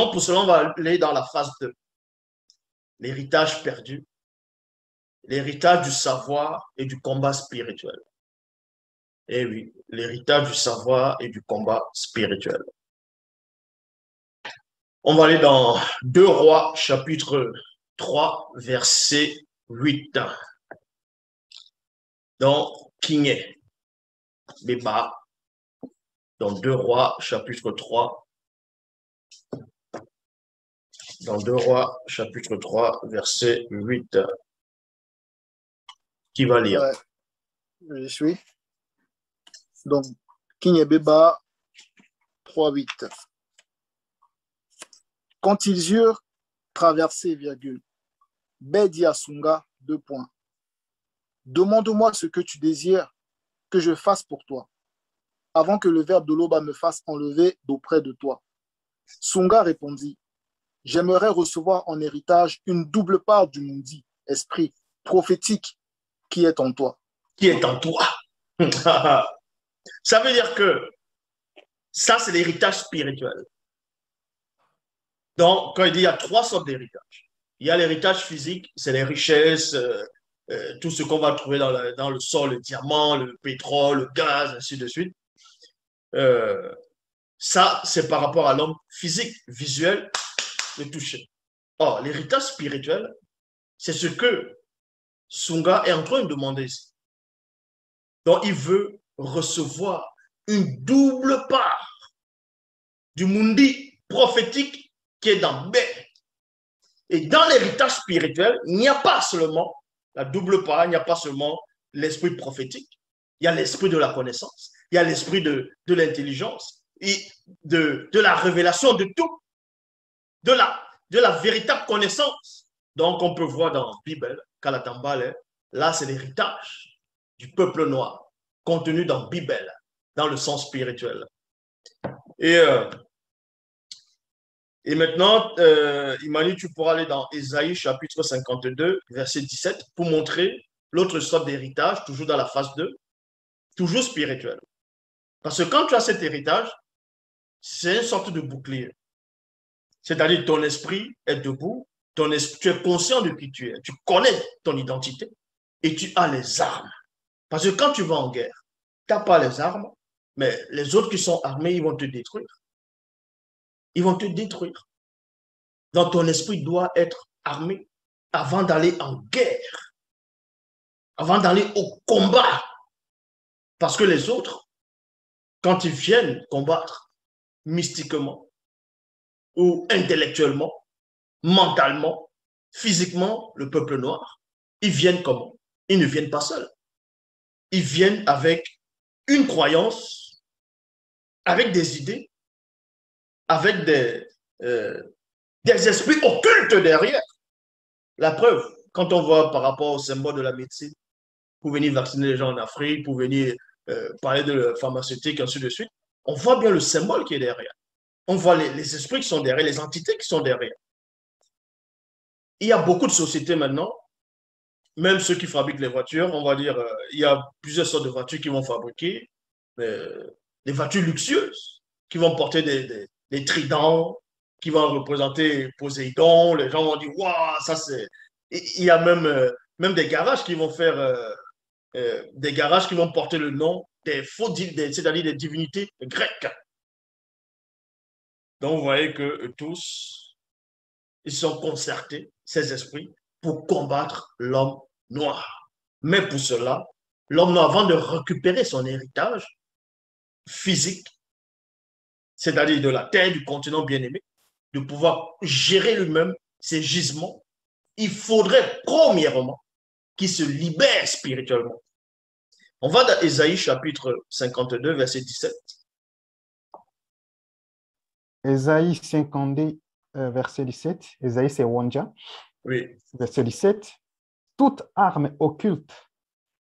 pour cela, on va aller dans la phase 2. L'héritage perdu, l'héritage du savoir et du combat spirituel. Eh oui, l'héritage du savoir et du combat spirituel. On va aller dans 2 Rois, chapitre 3, verset 8. Donc, Kingé, Béba, dans 2 Rois, chapitre 3. Dans 2 Rois, chapitre 3, verset 8. Qui va lire? Ouais, je suis. Donc, King Béba 3.8. Quand ils eurent traversé, virgule, Bedi Asunga, 2 points. Demande-moi ce que tu désires que je fasse pour toi, avant que le verbe de l'Oba me fasse enlever d'auprès de toi. Sunga répondit, j'aimerais recevoir en héritage une double part du mundi, esprit prophétique qui est en toi. Qui est en toi. Ça veut dire que ça, c'est l'héritage spirituel. Donc, quand il dit il y a 3 sortes d'héritage. Il y a l'héritage physique, c'est les richesses, tout ce qu'on va trouver dans le sol, le diamant, le pétrole, le gaz, ainsi de suite. Ça, c'est par rapport à l'homme physique, visuel, le toucher. Or, l'héritage spirituel, c'est ce que Sunga est en train de demander ici. Donc, il veut recevoir une double part du mundi prophétique qui est dans Bé. Et dans l'héritage spirituel, il n'y a pas seulement la double part, il n'y a pas seulement l'esprit prophétique, il y a l'esprit de la connaissance, il y a l'esprit de l'intelligence, et de la révélation de tout, de la véritable connaissance. Donc, on peut voir dans la Bible, Kalatambale, là, c'est l'héritage du peuple noir, contenu dans la Bible, dans le sens spirituel. Et maintenant, Imani, tu pourras aller dans Ésaïe chapitre 52, verset 17, pour montrer l'autre sorte d'héritage, toujours dans la phase 2, toujours spirituel. Parce que quand tu as cet héritage, c'est une sorte de bouclier. C'est-à-dire ton esprit est debout, tu es conscient de qui tu es, tu connais ton identité et tu as les armes. Parce que quand tu vas en guerre, tu n'as pas les armes, mais les autres qui sont armés, ils vont te détruire. Ils vont te détruire. Donc ton esprit doit être armé avant d'aller en guerre, avant d'aller au combat. Parce que les autres, quand ils viennent combattre mystiquement ou intellectuellement, mentalement, physiquement, le peuple noir, ils viennent comment? Ils ne viennent pas seuls. Ils viennent avec une croyance, avec des idées, avec des esprits occultes derrière. La preuve, quand on voit par rapport au symbole de la médecine, pour venir vacciner les gens en Afrique, pour venir parler de la pharmaceutique, ainsi de suite, on voit bien le symbole qui est derrière. On voit les esprits qui sont derrière, les entités qui sont derrière. Il y a beaucoup de sociétés maintenant, même ceux qui fabriquent les voitures, on va dire, il y a plusieurs sortes de voitures qui vont fabriquer, des voitures luxueuses, qui vont porter des tridents, qui vont représenter Poséidon. Les gens vont dire, waouh, ça c'est. Il y a même des garages qui vont faire, des garages qui vont porter le nom des faux, c'est-à-dire des divinités grecques. Donc vous voyez que tous, ils sont concertés, ces esprits, pour combattre l'homme noir. Mais pour cela, l'homme noir, avant de récupérer son héritage physique, c'est-à-dire de la terre, du continent bien-aimé, de pouvoir gérer lui-même ses gisements, il faudrait premièrement qu'il se libère spirituellement. On va dans Ésaïe chapitre 52, verset 17. Ésaïe 52, verset 17. Ésaïe, c'est Wanja. Oui. Verset 17. Toute arme occulte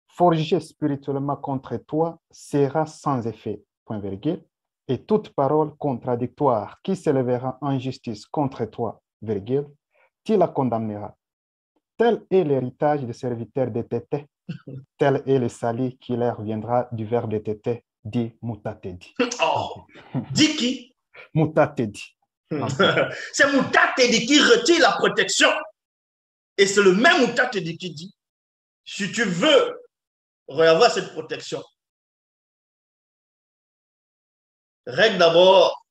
forgée spirituellement contre toi sera sans effet, point virgule, et toute parole contradictoire qui s'élèvera en justice contre toi, virgule, tu la condamneras. Tel est l'héritage des serviteurs de Tété, tel est le salut qui leur viendra du verbe de Tété, dit Moutatedi. Oh, dit qui? Moutatedi. C'est Mouta Tedi qui retire la protection. Et c'est le même Mouta Tedi qui dit, si tu veux avoir cette protection, règle d'abord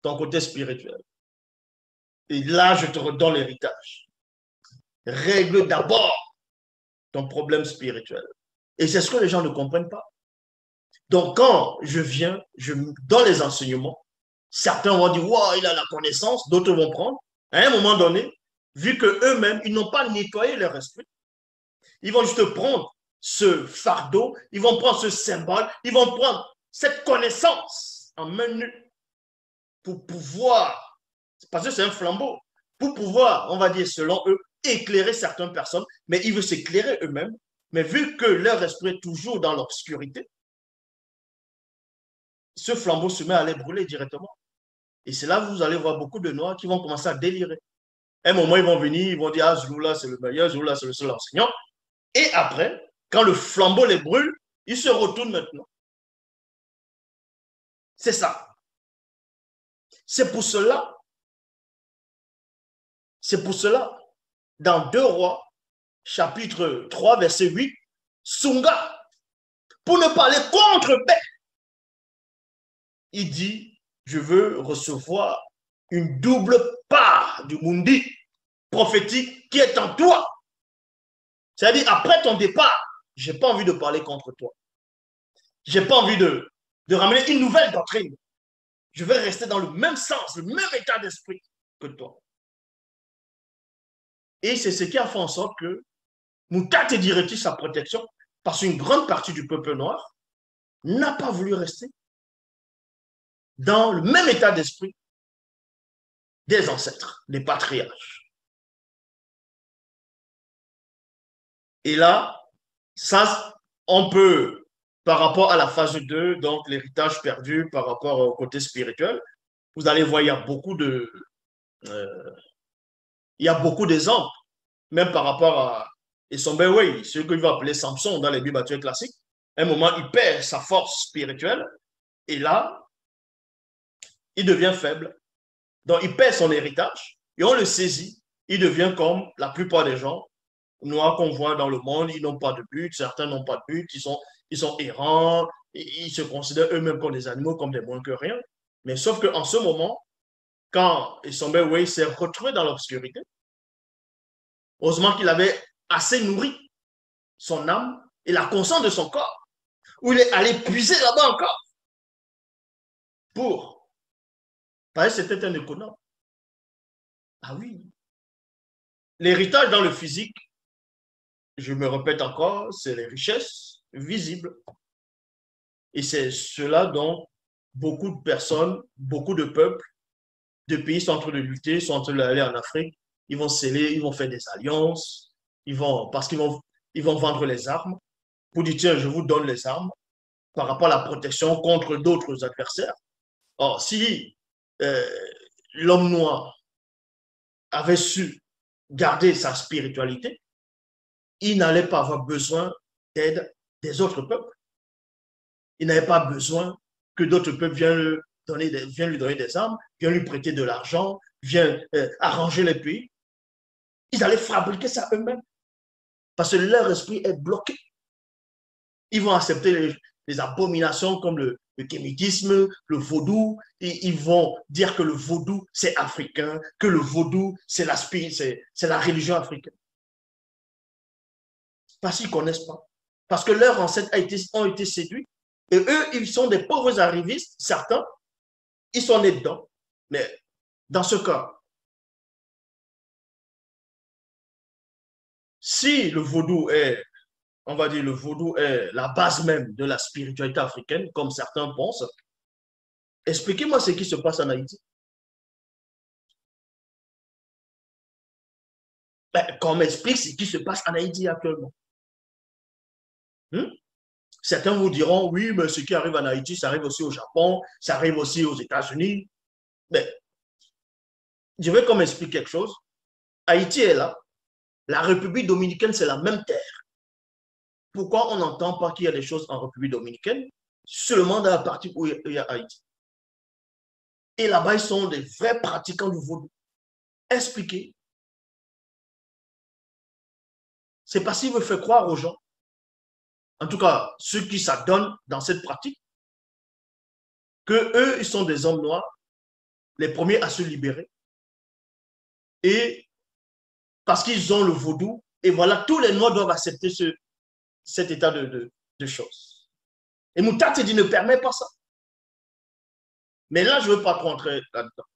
ton côté spirituel. Et là, je te redonne l'héritage. Règle d'abord ton problème spirituel. Et c'est ce que les gens ne comprennent pas. Donc, quand je viens, dans les enseignements, certains vont dire, wow, il a la connaissance, d'autres vont prendre. À un moment donné, vu qu'eux-mêmes, ils n'ont pas nettoyé leur esprit, ils vont juste prendre ce fardeau, ils vont prendre ce symbole, ils vont prendre cette connaissance en main nue pour pouvoir, parce que c'est un flambeau, pour pouvoir, on va dire, selon eux, éclairer certaines personnes, mais ils veulent s'éclairer eux-mêmes. Mais vu que leur esprit est toujours dans l'obscurité, ce flambeau se met à les brûler directement. Et c'est là que vous allez voir beaucoup de noirs qui vont commencer à délirer. À un moment, ils vont venir, ils vont dire, ah, Zouloula, c'est le meilleur, Zouloula, c'est le seul enseignant. Et après, quand le flambeau les brûle, ils se retournent maintenant. C'est ça. C'est pour cela, dans 2 Rois, chapitre 3, verset 8, Sunga, pour ne parler contre paix, il dit, je veux recevoir une double part du mundi prophétique qui est en toi. C'est-à-dire, après ton départ, je n'ai pas envie de parler contre toi. Je n'ai pas envie de ramener une nouvelle doctrine. Je vais rester dans le même sens, le même état d'esprit que toi. Et c'est ce qui a fait en sorte que Mouta Tedi retire sa protection parce qu'une grande partie du peuple noir n'a pas voulu rester dans le même état d'esprit des ancêtres, des patriarches. Et là, ça, on peut, par rapport à la phase 2, donc l'héritage perdu par rapport au côté spirituel, vous allez voir, il y a beaucoup d'exemples, même par rapport à Esombewe, ce que va appeler Samson dans les Bibles classiques. À un moment, il perd sa force spirituelle, et là, il devient faible. Donc, il perd son héritage, et on le saisit. Il devient comme la plupart des gens noirs qu'on voit dans le monde. Ils n'ont pas de but, certains n'ont pas de but, ils sont errants, ils se considèrent eux-mêmes comme des animaux, comme des moins que rien. Mais sauf qu'en ce moment, quand Esombewe s'est retrouvé dans l'obscurité, heureusement qu'il avait assez nourri son âme et la conscience de son corps, où il est allé puiser là-bas encore pour. Parce que c'était un économe. Ah oui. L'héritage dans le physique, je me répète encore, c'est les richesses visibles. Et c'est cela dont beaucoup de personnes, beaucoup de peuples, de pays sont en train de lutter, sont en train d'aller en Afrique. Ils vont sceller, ils vont faire des alliances, parce qu'ils vont vendre les armes pour dire, tiens, je vous donne les armes par rapport à la protection contre d'autres adversaires. Or, si l'homme noir avait su garder sa spiritualité, il n'allait pas avoir besoin d'aide des autres peuples. Il n'avait pas besoin que d'autres peuples viennent lui donner des armes, viennent lui prêter de l'argent, viennent arranger les pays. Ils allaient fabriquer ça eux-mêmes parce que leur esprit est bloqué. Ils vont accepter les abominations comme le kémitisme, le vaudou. Ils vont dire que le vaudou, c'est africain, que le vaudou, c'est la religion africaine. Parce qu'ils ne connaissent pas. Parce que leurs ancêtres ont été séduits. Et eux, ils sont des pauvres arrivistes, certains. Ils sont nés dedans. Mais dans ce cas, si le vaudou est, on va dire, le vaudou est la base même de la spiritualité africaine, comme certains pensent, expliquez-moi ce qui se passe en Haïti. Qu'on m'explique ce qui se passe en Haïti actuellement. Certains vous diront, oui, mais ce qui arrive en Haïti, ça arrive aussi au Japon, ça arrive aussi aux États-Unis. Mais je vais comme expliquer quelque chose. Haïti est là. La République dominicaine, c'est la même terre. Pourquoi on n'entend pas qu'il y a des choses en République dominicaine, seulement dans la partie où il y a Haïti? Et là-bas, ils sont des vrais pratiquants du vaudou. Expliquez. C'est parce qu'il veut faire croire aux gens, en tout cas ceux qui s'adonnent dans cette pratique, que eux, ils sont des hommes noirs, les premiers à se libérer. Et parce qu'ils ont le vaudou, et voilà, tous les noirs doivent accepter cet état de choses. Et Moutate dit ne permet pas ça. Mais là, je ne veux pas trop entrer là-dedans.